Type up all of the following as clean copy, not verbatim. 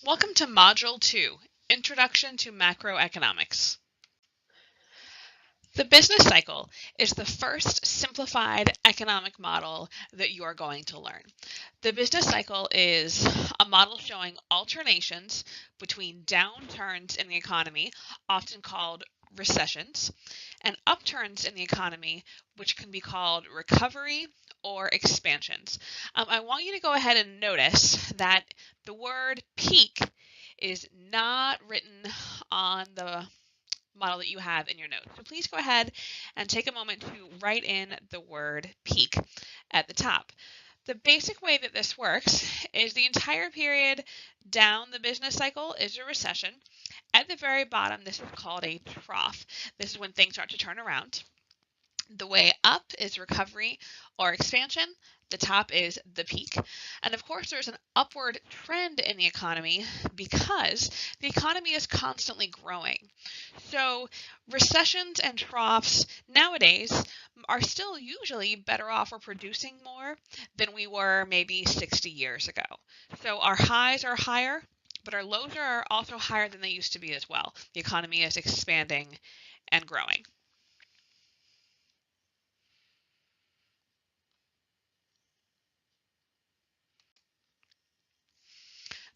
Welcome to Module 2, Introduction to Macroeconomics. The business cycle is the first simplified economic model that you are going to learn. The business cycle is a model showing alternations between downturns in the economy, often called recessions, and upturns in the economy, which can be called recovery or expansions. I want you to go ahead and notice that the word peak is not written on the model that you have in your notes. So please go ahead and take a moment to write in the word peak at the top. The basic way that this works is the entire period down the business cycle is a recession. At the very bottom, this is called a trough. This is when things start to turn around. The way up is recovery or expansion. The top is the peak. And of course, there's an upward trend in the economy because the economy is constantly growing. So recessions and troughs nowadays are still usually better off for producing more than we were maybe 60 years ago. So our highs are higher, but our lows are also higher than they used to be as well. The economy is expanding and growing.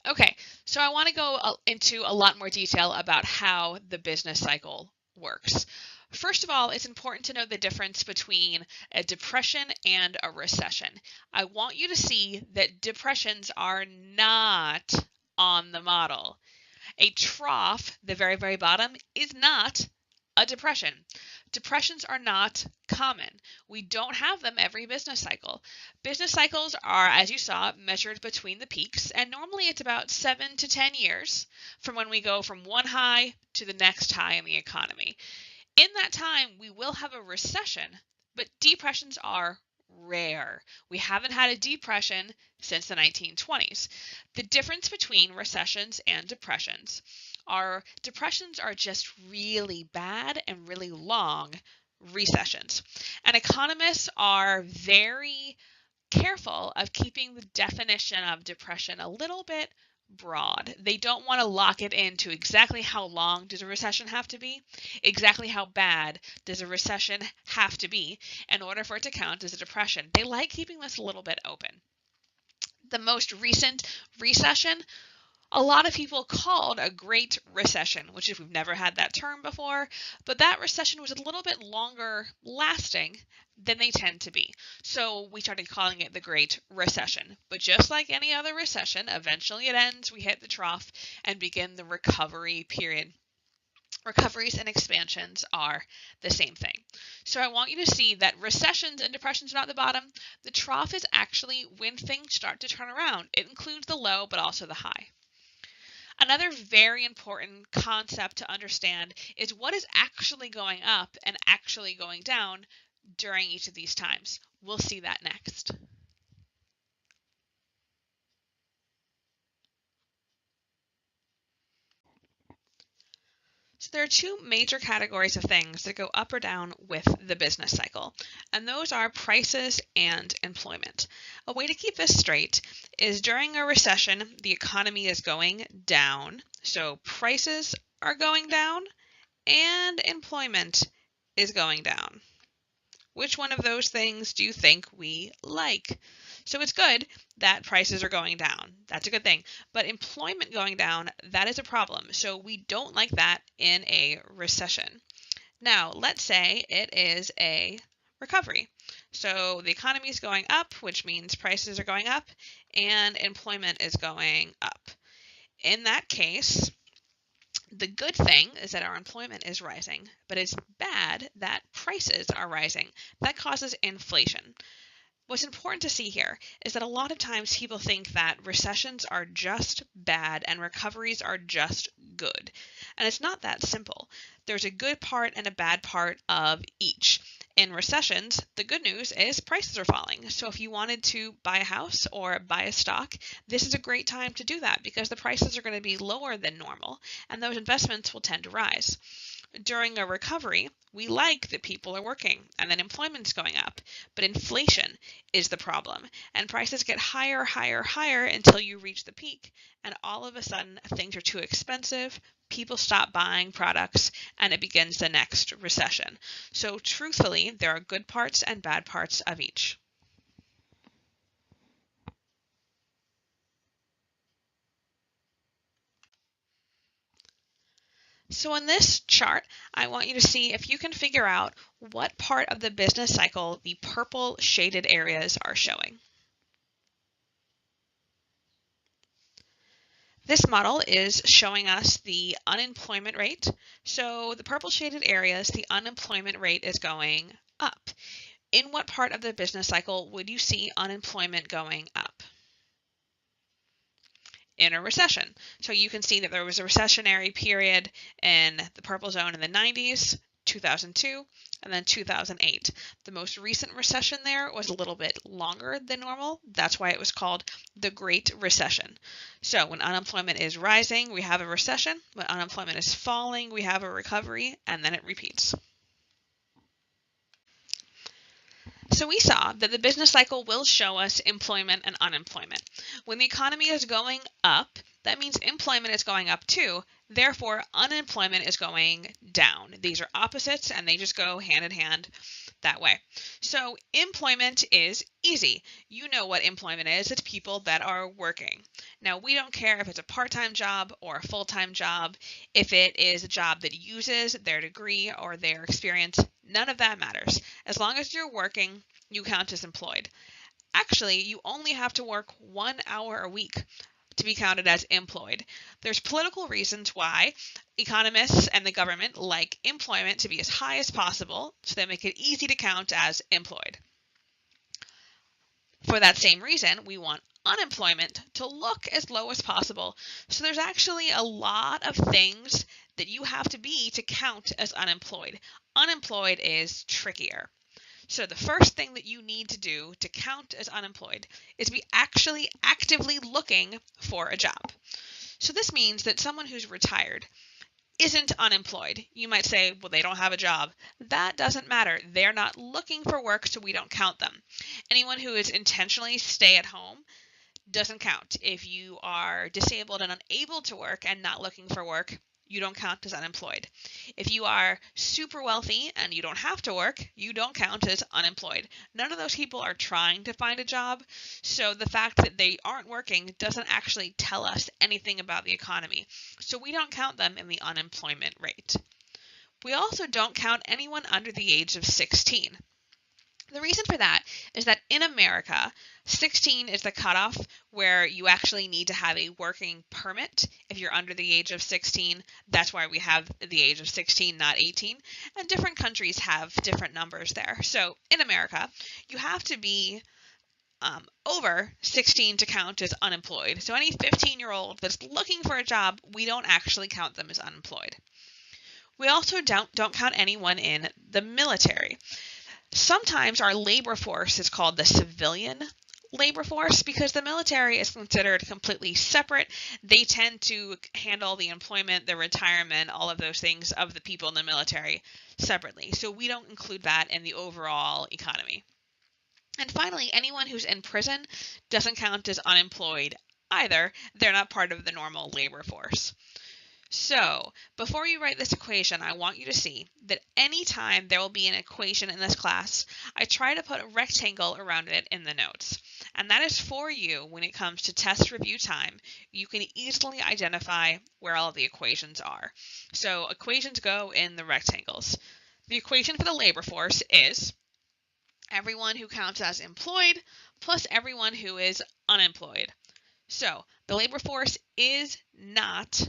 Okay, so I want to go into a lot more detail about how the business cycle works. First of all, it's important to know the difference between a depression and a recession. I want you to see that depressions are not on the model. A trough, the very, very bottom, is not a depression. Depressions are not common. We don't have them every business cycle. Business cycles are, as you saw, measured between the peaks, and normally it's about 7 to 10 years from when we go from one high to the next high in the economy. In that time, we will have a recession, but depressions are rare. We haven't had a depression since the 1920s. The difference between recessions and depressions are just really bad and really long recessions. And economists are very careful of keeping the definition of depression a little bit broad. They don't want to lock it into exactly how long does a recession have to be, exactly how bad does a recession have to be in order for it to count as a depression. They like keeping this a little bit open. The most recent recession, a lot of people called a Great Recession, which is we've never had that term before, but that recession was a little bit longer lasting than they tend to be. So we started calling it the Great Recession. But just like any other recession, eventually it ends, we hit the trough and begin the recovery period. Recoveries and expansions are the same thing. So I want you to see that recessions and depressions are not the bottom. The trough is actually when things start to turn around. It includes the low, but also the high. Another very important concept to understand is what is actually going up and actually going down during each of these times. We'll see that next. So there are two major categories of things that go up or down with the business cycle, and those are prices and employment. A way to keep this straight is during a recession, the economy is going down, so prices are going down and employment is going down. Which one of those things do you think we like? So it's good that prices are going down. That's a good thing. But employment going down, that is a problem. So we don't like that in a recession. Now, let's say it is a recovery. So the economy is going up, which means prices are going up, and employment is going up. In that case, the good thing is that our employment is rising, but it's bad that prices are rising. That causes inflation. What's important to see here is that a lot of times people think that recessions are just bad and recoveries are just good. And it's not that simple. There's a good part and a bad part of each. In recessions, the good news is prices are falling. So if you wanted to buy a house or buy a stock, this is a great time to do that because the prices are going to be lower than normal and those investments will tend to rise. During a recovery, We like that people are working and that employment's going up, but inflation is the problem, and prices get higher, higher, higher until you reach the peak, and all of a sudden things are too expensive, people stop buying products, and it begins the next recession. So truthfully, there are good parts and bad parts of each. So in this chart, I want you to see if you can figure out what part of the business cycle the purple shaded areas are showing. This model is showing us the unemployment rate. So the purple shaded areas, the unemployment rate is going up. In what part of the business cycle would you see unemployment going up? In a recession. So you can see that there was a recessionary period in the purple zone in the 90s, 2002, and then 2008. The most recent recession there was a little bit longer than normal. That's why it was called the Great Recession. So when unemployment is rising, we have a recession. When unemployment is falling, we have a recovery, and then it repeats. So we saw that the business cycle will show us employment and unemployment. When the economy is going up, that means employment is going up too. Therefore, unemployment is going down. These are opposites and they just go hand in hand that way. So employment is easy. You know what employment is. It's people that are working. Now, we don't care if it's a part-time job or a full-time job. If it is a job that uses their degree or their experience, none of that matters. As long as you're working, you count as employed. Actually, you only have to work 1 hour a week to be counted as employed. There's political reasons why economists and the government like employment to be as high as possible, so they make it easy to count as employed. For that same reason, we want unemployment to look as low as possible. So there's actually a lot of things that you have to be to count as unemployed. Unemployed is trickier. So the first thing that you need to do to count as unemployed is be actually actively looking for a job. So this means that someone who's retired isn't unemployed. You might say, well, they don't have a job. That doesn't matter. They're not looking for work, so we don't count them. Anyone who is intentionally stay at home doesn't count. If you are disabled and unable to work and not looking for work, you don't count as unemployed. If you are super wealthy and you don't have to work, you don't count as unemployed. None of those people are trying to find a job, so the fact that they aren't working doesn't actually tell us anything about the economy. So we don't count them in the unemployment rate. We also don't count anyone under the age of 16. The reason for that is that in America, 16 is the cutoff where you actually need to have a working permit if you're under the age of 16. That's why we have the age of 16, not 18. And different countries have different numbers there. So in America, you have to be over 16 to count as unemployed. So any 15-year-old that's looking for a job, we don't actually count them as unemployed. We also don't count anyone in the military. Sometimes our labor force is called the civilian labor force because the military is considered completely separate. They tend to handle the employment, the retirement, all of those things of the people in the military separately. So we don't include that in the overall economy. And finally, anyone who's in prison doesn't count as unemployed either. They're not part of the normal labor force. So before you write this equation, I want you to see that anytime there will be an equation in this class, I try to put a rectangle around it in the notes. And that is for you when it comes to test review time. You can easily identify where all of the equations are. So equations go in the rectangles. The equation for the labor force is everyone who counts as employed plus everyone who is unemployed. So the labor force is not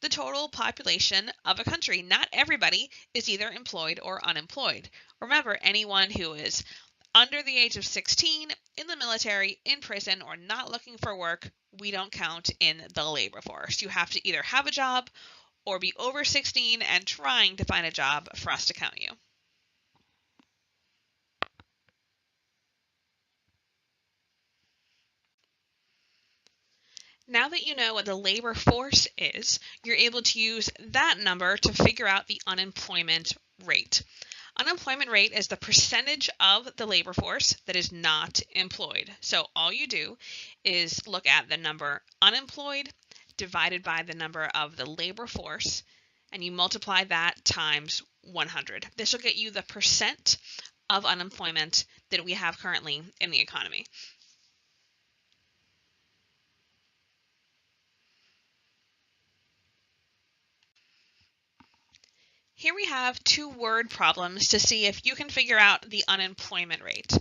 the total population of a country. Not everybody is either employed or unemployed. Remember, anyone who is under the age of 16, in the military, in prison, or not looking for work, we don't count in the labor force. You have to either have a job or be over 16 and trying to find a job for us to count you. Now that you know what the labor force is, you're able to use that number to figure out the unemployment rate. Unemployment rate is the percentage of the labor force that is not employed. So all you do is look at the number unemployed divided by the number of the labor force, and you multiply that times 100. This will get you the percent of unemployment that we have currently in the economy. Here we have two word problems to see if you can figure out the unemployment rate.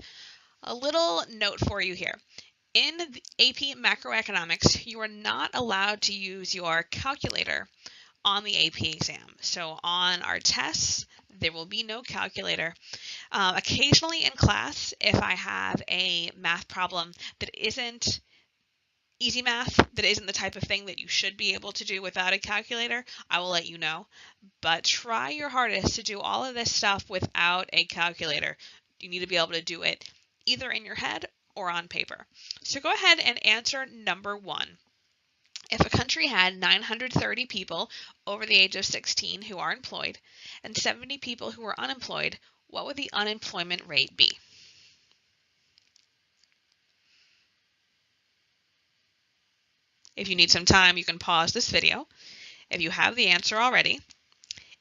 A little note for you here. In AP Macroeconomics, you are not allowed to use your calculator on the AP exam. So on our tests, there will be no calculator. Occasionally in class, if I have a math problem that isn't easy math, that isn't the type of thing that you should be able to do without a calculator, I will let you know. But try your hardest to do all of this stuff without a calculator. You need to be able to do it either in your head or on paper. So go ahead and answer number 1. If a country had 930 people over the age of 16 who are employed and 70 people who are unemployed, what would the unemployment rate be? If you need some time, you can pause this video. If you have the answer already,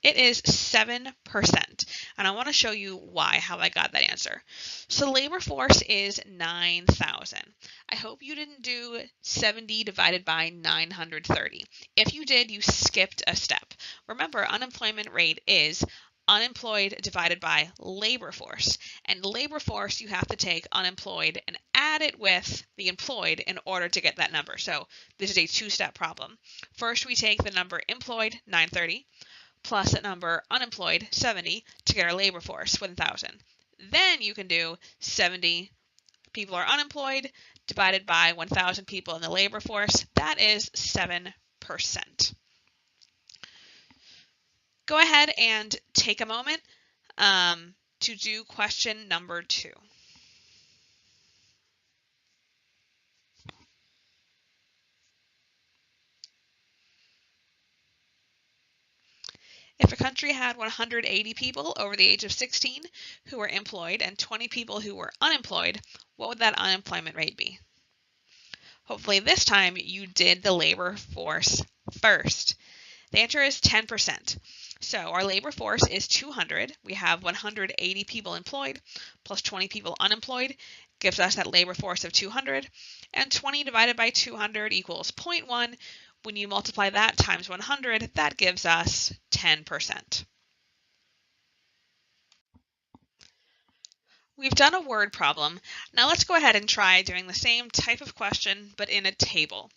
it is 7%. And I want to show you why, how I got that answer. So labor force is 9,000. I hope you didn't do 70 divided by 930. If you did, you skipped a step. Remember, unemployment rate is unemployed divided by labor force. And labor force, you have to take unemployed and add it with the employed in order to get that number. So this is a two-step problem. First, we take the number employed, 930, plus the number unemployed, 70, to get our labor force, 1,000. Then you can do 70 people are unemployed divided by 1,000 people in the labor force. That is 7%. Go ahead and take a moment to do question number 2. If a country had 180 people over the age of 16 who were employed and 20 people who were unemployed, what would that unemployment rate be? Hopefully this time you did the labor force first. The answer is 10%. So our labor force is 200. We have 180 people employed plus 20 people unemployed gives us that labor force of 200. And 20 divided by 200 equals 0.1. When you multiply that times 100, that gives us 10%. We've done a word problem. Now let's go ahead and try doing the same type of question, but in a table.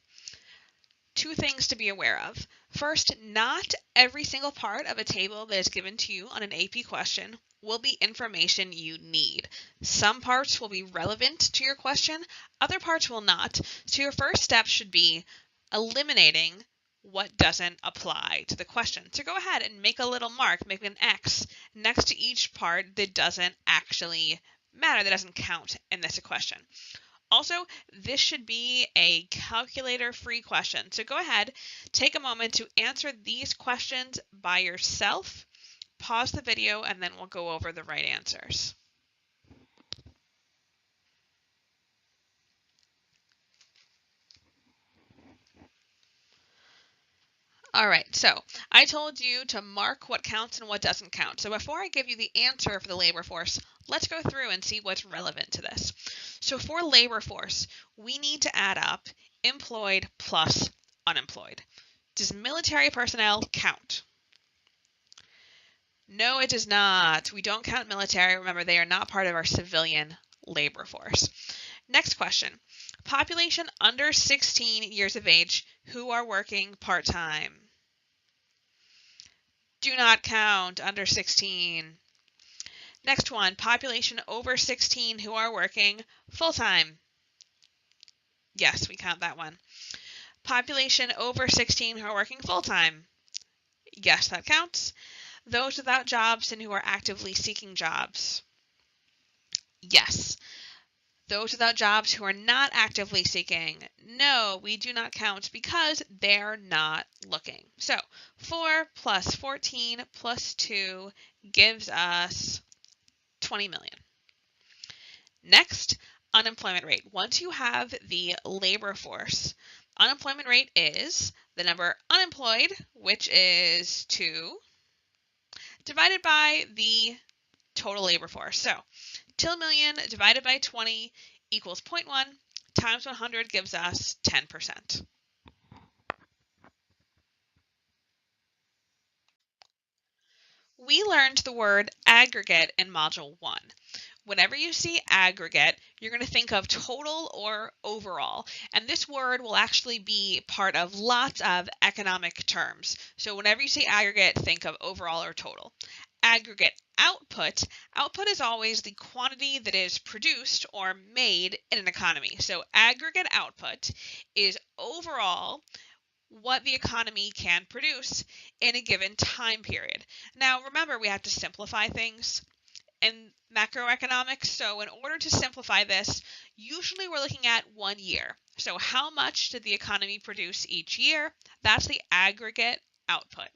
Two things to be aware of. First, not every single part of a table that is given to you on an AP question will be information you need. Some parts will be relevant to your question, other parts will not. So your first step should be eliminating what doesn't apply to the question. So go ahead and make a little mark, make an X next to each part that doesn't actually matter, that doesn't count in this question. Also, this should be a calculator-free question. So go ahead, take a moment to answer these questions by yourself, pause the video, and then we'll go over the right answers. All right, so I told you to mark what counts and what doesn't count. So before I give you the answer for the labor force, let's go through and see what's relevant to this. So for labor force, we need to add up employed plus unemployed. Does military personnel count? No, it does not. We don't count military. Remember, they are not part of our civilian labor force. Next question. Population under 16 years of age who are working part-time. Do not count under 16. Next one, population over 16 who are working full-time. Yes, we count that one. Population over 16 who are working full-time. Yes, that counts. Those without jobs and who are actively seeking jobs. Yes. Those without jobs who are not actively seeking, no, we do not count because they're not looking. So 4 plus 14 plus 2 gives us 20 million. Next, unemployment rate. Once you have the labor force, unemployment rate is the number unemployed, which is 2, divided by the total labor force. So 2 million divided by 20 equals 0.1 times 100 gives us 10%. We learned the word aggregate in Module 1. Whenever you see aggregate, you're going to think of total or overall. And this word will actually be part of lots of economic terms. So whenever you say aggregate, think of overall or total. Aggregate output. Output is always the quantity that is produced or made in an economy. So aggregate output is overall what the economy can produce in a given time period. Now remember, we have to simplify things in macroeconomics. So in order to simplify this, usually we're looking at 1 year. So how much did the economy produce each year? That's the aggregate output.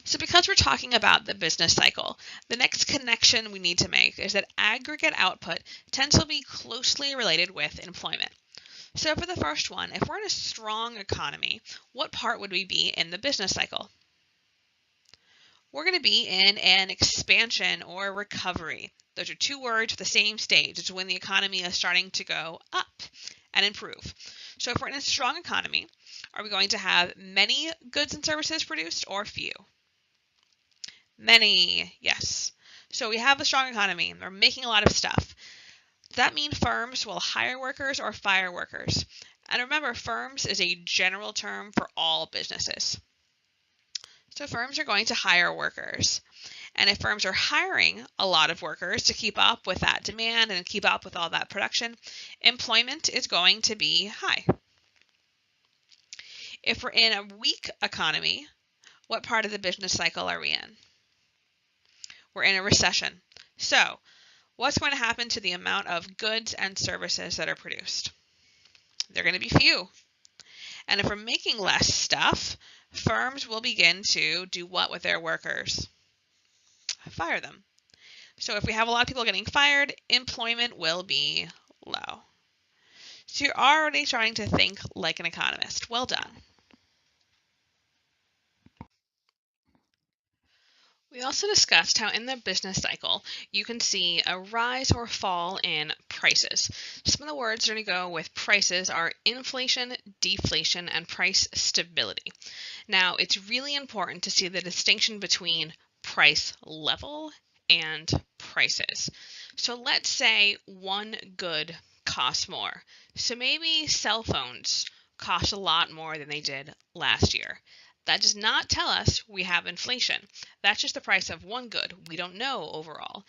So because we're talking about the business cycle, the next connection we need to make is that aggregate output tends to be closely related with employment. So for the first one, if we're in a strong economy, what part would we be in the business cycle? We're going to be in an expansion or recovery. Those are two words with the same stage. It's when the economy is starting to go up and improve. So if we're in a strong economy, are we going to have many goods and services produced or few? Many, yes. So we have a strong economy. They're making a lot of stuff. Does that mean firms will hire workers or fire workers? And remember, firms is a general term for all businesses. So firms are going to hire workers. And if firms are hiring a lot of workers to keep up with that demand and keep up with all that production, employment is going to be high. If we're in a weak economy, what part of the business cycle are we in? We're in a recession. So what's going to happen to the amount of goods and services that are produced? They're going to be few. And if we're making less stuff, firms will begin to do what with their workers? Fire them. So if we have a lot of people getting fired, employment will be low. So you're already trying to think like an economist. Well done. We also discussed how in the business cycle, you can see a rise or fall in prices. Some of the words that are going to go with prices are inflation, deflation, and price stability. Now, it's really important to see the distinction between price level and prices. So let's say one good costs more. So maybe cell phones cost a lot more than they did last year. That does not tell us we have inflation. That's just the price of one good. We don't know overall.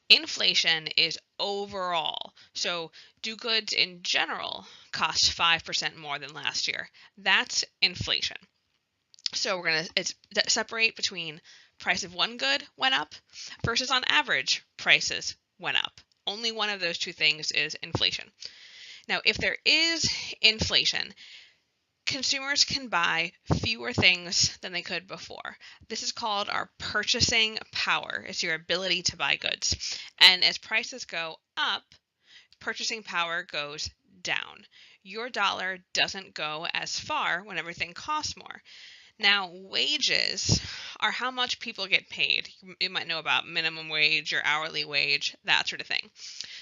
Inflation is overall. So do goods in general cost 5% more than last year? That's inflation. So we're going to separate between price of one good went up versus on average prices went up. Only one of those two things is inflation. Now, if there is inflation, consumers can buy fewer things than they could before. This is called our purchasing power. It's your ability to buy goods. And as prices go up, purchasing power goes down. Your dollar doesn't go as far when everything costs more. Now, wages are how much people get paid. You might know about minimum wage or hourly wage, that sort of thing.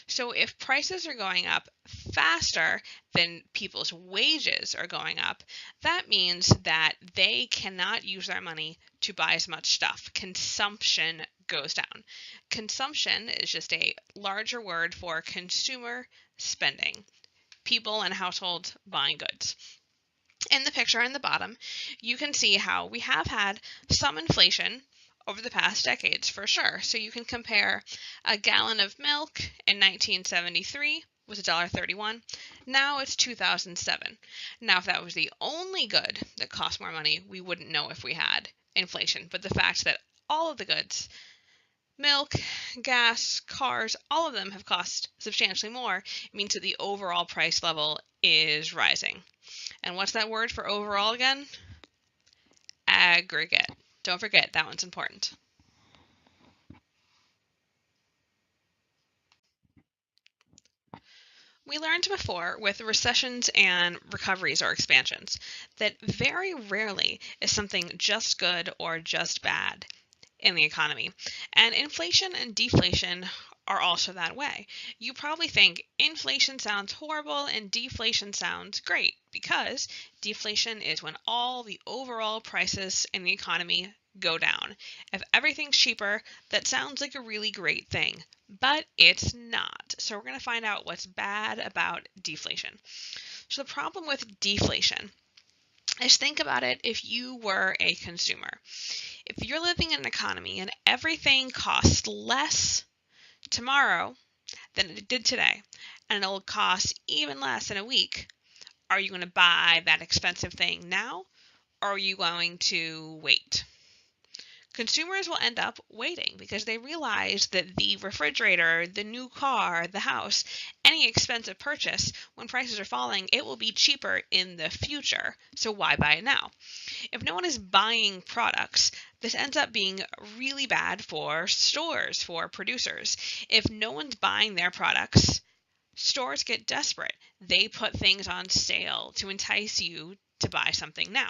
So if prices are going up faster than people's wages are going up, that means that they cannot use their money to buy as much stuff. Consumption goes down. Consumption is just a larger word for consumer spending, people and households buying goods. In the picture on the bottom, you can see how we have had some inflation over the past decades for sure. So you can compare a gallon of milk in 1973 was $1.31. Now it's 2007. Now if that was the only good that cost more money, we wouldn't know if we had inflation. But the fact that all of the goods, Milk, gas, cars, all of them have cost substantially more. It means that the overall price level is rising. And what's that word for overall again? Aggregate. Don't forget, that one's important. We learned before with recessions and recoveries or expansions that very rarely is something just good or just bad in the economy. And inflation and deflation are also that way. You probably think inflation sounds horrible and deflation sounds great, because deflation is when all the overall prices in the economy go down. If everything's cheaper, that sounds like a really great thing, but it's not. So we're going to find out what's bad about deflation. So the problem with deflation is, think about it if you were a consumer. If you're living in an economy and everything costs less tomorrow than it did today, and it'll cost even less in a week, are you going to buy that expensive thing now, or are you going to wait? Consumers will end up waiting because they realize that the refrigerator, the new car, the house, any expensive purchase, when prices are falling, it will be cheaper in the future. So why buy it now? If no one is buying products, this ends up being really bad for stores, for producers. If no one's buying their products, stores get desperate. They put things on sale to entice you to buy something now.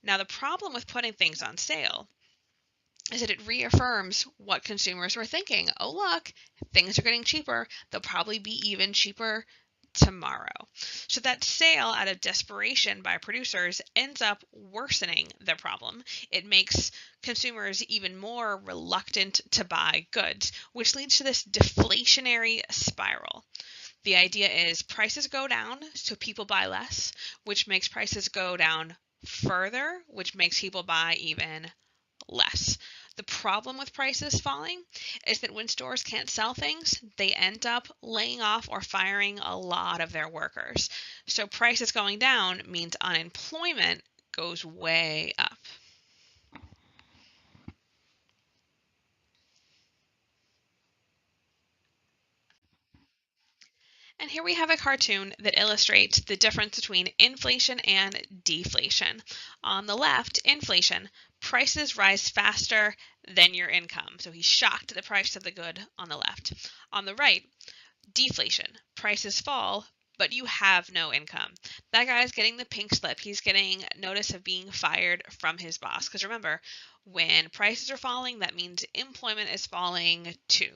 Now, the problem with putting things on sale is that it reaffirms what consumers were thinking. Oh, look, things are getting cheaper. They'll probably be even cheaper tomorrow. So that sale out of desperation by producers ends up worsening the problem. It makes consumers even more reluctant to buy goods, which leads to this deflationary spiral. The idea is prices go down, so people buy less, which makes prices go down further, which makes people buy even less. The problem with prices falling is that when stores can't sell things, they end up laying off or firing a lot of their workers. So prices going down means unemployment goes way up. And here we have a cartoon that illustrates the difference between inflation and deflation. On the left, inflation, prices rise faster than your income. So he's shocked at the price of the good on the left. On the right, deflation, prices fall, but you have no income. That guy's getting the pink slip. He's getting notice of being fired from his boss. Because remember, when prices are falling, that means employment is falling too.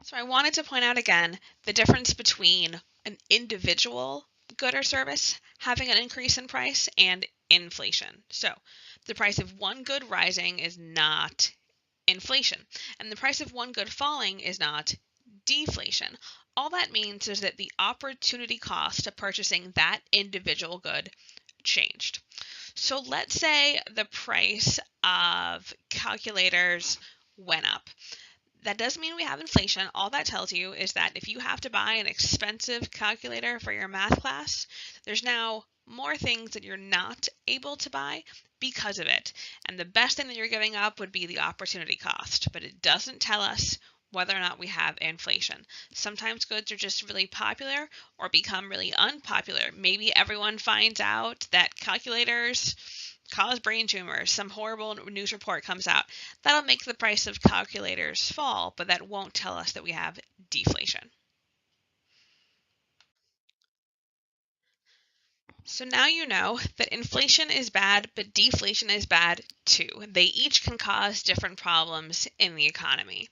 So I wanted to point out again the difference between an individual good or service having an increase in price and inflation. So the price of one good rising is not inflation, and the price of one good falling is not deflation. All that means is that the opportunity cost of purchasing that individual good changed. So let's say the price of calculators went up. That doesn't mean we have inflation. All that tells you is that if you have to buy an expensive calculator for your math class, there's now more things that you're not able to buy because of it. And the best thing that you're giving up would be the opportunity cost, but it doesn't tell us whether or not we have inflation. Sometimes goods are just really popular or become really unpopular. Maybe everyone finds out that calculators cause brain tumors, some horrible news report comes out. That'll make the price of calculators fall, but that won't tell us that we have deflation. So now you know that inflation is bad, but deflation is bad too. They each can cause different problems in the economy.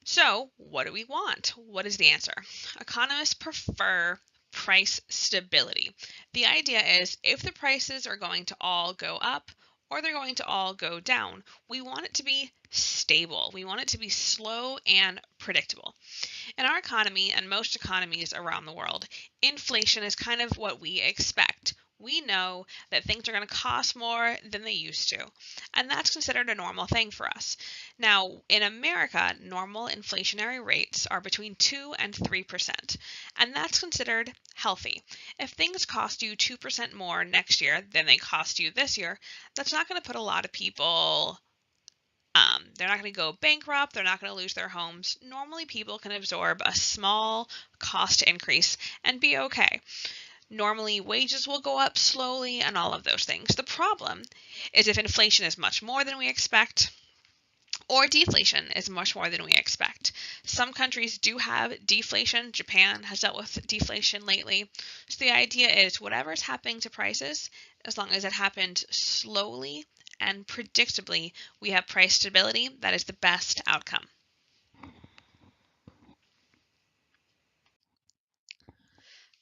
So what do we want? What is the answer? Economists prefer price stability. The idea is if the prices are going to all go up or they're going to all go down, we want it to be stable. We want it to be slow and predictable. In our economy and most economies around the world, inflation is kind of what we expect. we know that things are going to cost more than they used to, and that's considered a normal thing for us. Now, in America, normal inflationary rates are between 2 and 3%, and that's considered healthy. If things cost you 2% more next year than they cost you this year, that's not going to put a lot of people they're not going to go bankrupt. They're not going to lose their homes. Normally, people can absorb a small cost increase and be okay. Normally, wages will go up slowly and all of those things. The problem is if inflation is much more than we expect, or deflation is much more than we expect. Some countries do have deflation. Japan has dealt with deflation lately. So the idea is whatever is happening to prices, as long as it happened slowly and predictably, we have price stability. That is the best outcome.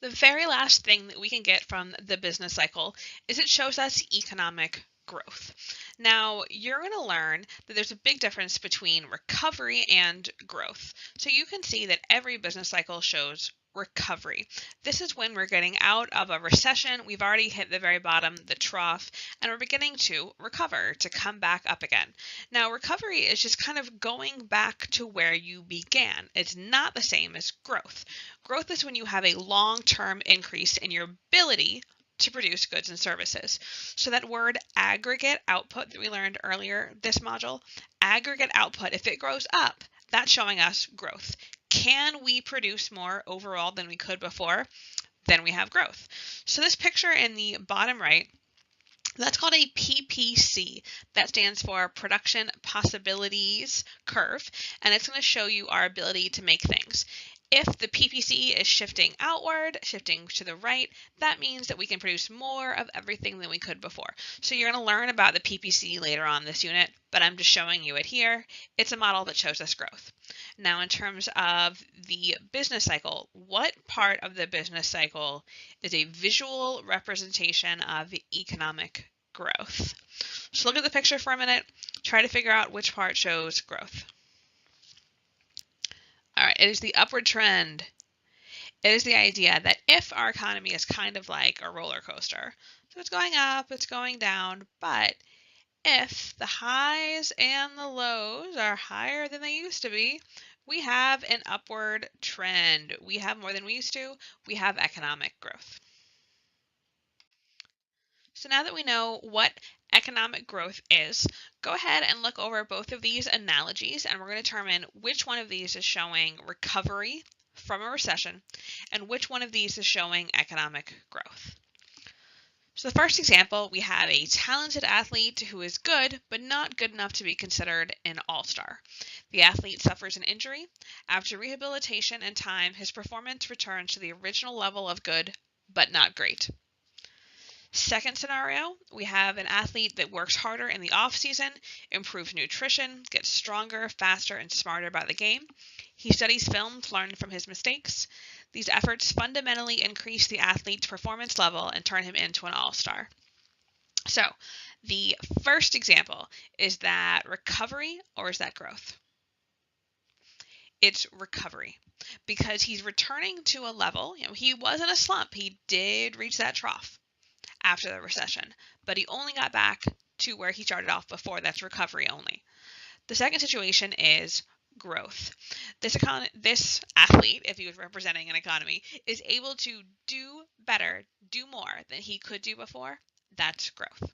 The very last thing that we can get from the business cycle is it shows us economic growth. Now, you're going to learn that there's a big difference between recovery and growth. So you can see that every business cycle shows recovery. This is when we're getting out of a recession. We've already hit the very bottom, the trough, and we're beginning to recover, to come back up again. Now, recovery is just kind of going back to where you began. It's not the same as growth. Growth is when you have a long-term increase in your ability to produce goods and services. So that word aggregate output that we learned earlier this module, aggregate output, if it grows up, that's showing us growth. Can we produce more overall than we could before? Then we have growth. So this picture in the bottom right, that's called a PPC. That stands for Production Possibilities Curve, and it's going to show you our ability to make things. If the PPC is shifting outward, shifting to the right, that means that we can produce more of everything than we could before. So you're going to learn about the PPC later on this unit, but I'm just showing you it here. It's a model that shows us growth. Now, in terms of the business cycle, what part of the business cycle is a visual representation of economic growth? So look at the picture for a minute. Try to figure out which part shows growth. All right, it is the upward trend. It is the idea that if our economy is kind of like a roller coaster, so it's going up, it's going down, but if the highs and the lows are higher than they used to be, we have an upward trend. We have more than we used to. We have economic growth. So now that we know what economic growth is, go ahead and look over both of these analogies, and we're going to determine which one of these is showing recovery from a recession and which one of these is showing economic growth. So the first example, we have a talented athlete who is good, but not good enough to be considered an all-star. The athlete suffers an injury. After rehabilitation and time, his performance returns to the original level of good, but not great. Second scenario, we have an athlete that works harder in the off-season, improves nutrition, gets stronger, faster, and smarter about the game. He studies film to learn from his mistakes. These efforts fundamentally increase the athlete's performance level and turn him into an all-star. So the first example, is that recovery or is that growth? It's recovery because he's returning to a level, he was in a slump. He did reach that trough after the recession, but he only got back to where he started off before. That's recovery only. The second situation is growth. This athlete, if he was representing an economy, is able to do better, do more than he could do before. That's growth.